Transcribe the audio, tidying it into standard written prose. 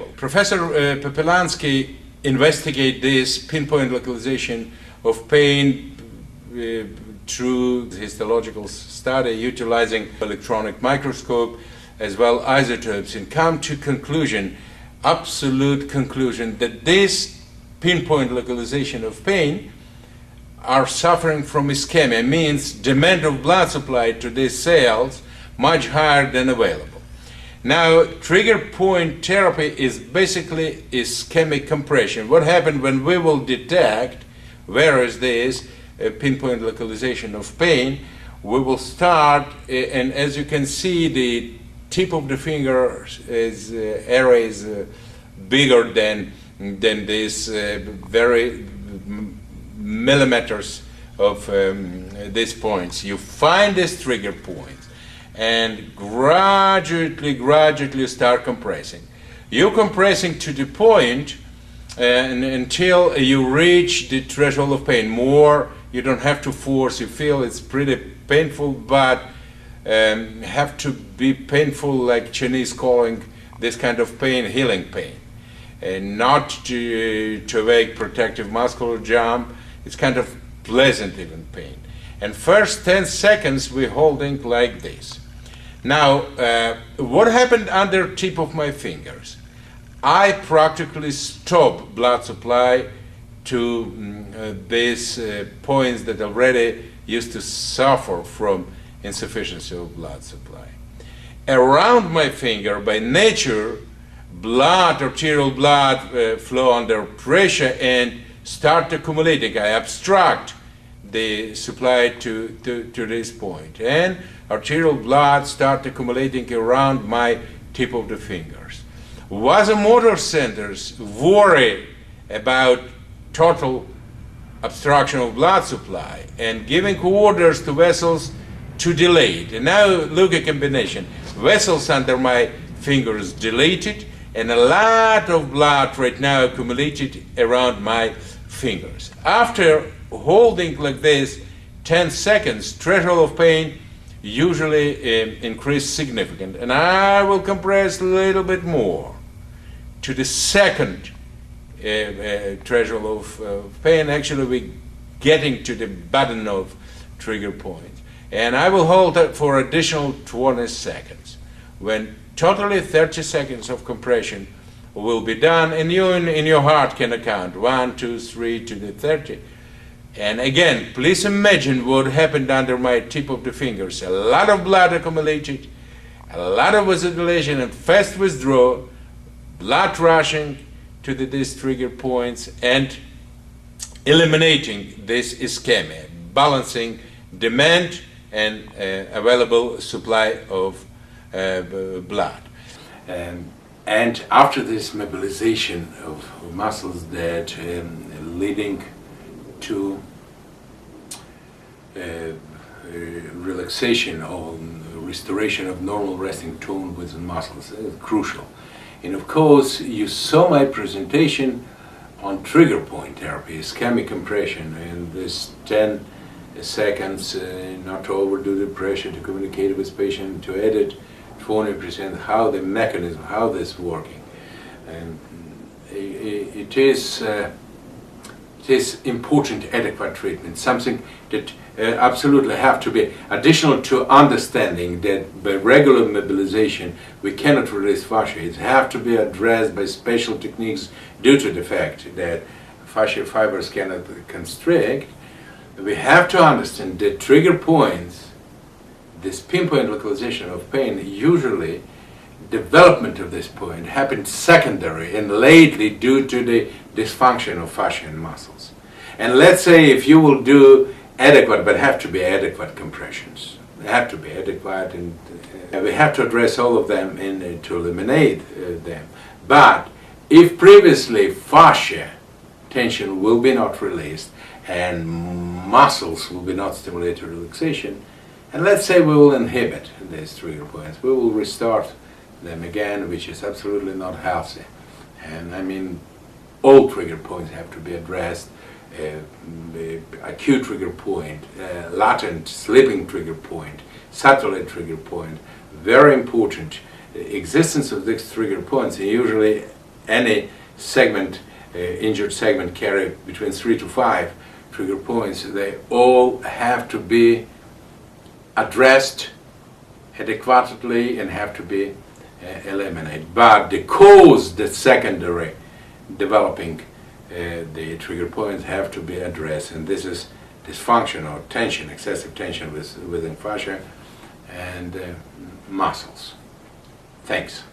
available. Professor Popelansky investigated this pinpoint localization of pain through histological study utilizing electronic microscope as well isotopes, and come to conclusion, absolute conclusion, that this pinpoint localization of pain are suffering from ischemia, means demand of blood supply to these cells much higher than available. Now, trigger point therapy is basically ischemic compression. What happens when we will detect where is this pinpoint localization of pain? We will start, and as you can see, the tip of the finger is area is bigger than this very millimeters of these points. You find this trigger point and gradually start compressing. You're compressing to the point until you reach the threshold of pain. More, you don't have to force. You feel it's pretty painful, but have to be painful, like Chinese calling this kind of pain healing pain, and not to wake protective muscular jump. It's kind of pleasant even pain. And first 10 seconds we're holding like this. Now, what happened under tip of my fingers? I practically stop blood supply to these points that already used to suffer from insufficiency of blood supply. Around my finger, by nature, arterial blood flow under pressure and start accumulating. I obstruct the supply to this point, and arterial blood start accumulating around my tip of the fingers. Vasomotor centers worry about total obstruction of blood supply and giving orders to vessels to dilate. And now look at combination. Vessels under my fingers dilated, and a lot of blood right now accumulated around my fingers. After holding like this 10 seconds, threshold of pain usually increase significant, and I will compress a little bit more to the second threshold of pain. Actually, we're getting to the button of trigger point, and I will hold that for additional 20 seconds. When totally 30 seconds of compression will be done, and you in your heart can count 1, 2, 3 to the 30. And again, please imagine what happened under my tip of the fingers. A lot of blood accumulated, a lot of vasodilation and fast withdrawal, blood rushing to these trigger points, and eliminating this ischemia, balancing demand and available supply of blood. And after this mobilization of muscles that leading to relaxation or restoration of normal resting tone within muscles is crucial. And of course, you saw my presentation on trigger point therapy, ischemic compression, and this 10 seconds, not to overdo the pressure, to communicate with patient, to edit 20% how the mechanism, how this is working. And it is important adequate treatment, something that absolutely have to be additional to understanding that by regular mobilization we cannot release fascia. It have to be addressed by special techniques due to the fact that fascia fibers cannot constrict. We have to understand that trigger points, this pinpoint localization of pain, usually development of this point happens secondary and lately due to the dysfunction of fascia and muscles. And let's say if you will do adequate, but have to be adequate compressions, they have to be adequate, and we have to address all of them and to eliminate them. But if previously fascia tension will be not released and muscles will be not stimulated to relaxation, and let's say we will inhibit these trigger points, we will restart them again, which is absolutely not healthy. And I mean, all trigger points have to be addressed. The acute trigger point, latent sleeping trigger point, satellite trigger point, very important. The existence of these trigger points, and usually any segment, injured segment, carry between 3 to 5 trigger points. They all have to be addressed adequately and have to be eliminated. But the cause, the secondary developing the trigger points, have to be addressed, and this is dysfunction or tension, excessive tension within fascia and muscles. Thanks.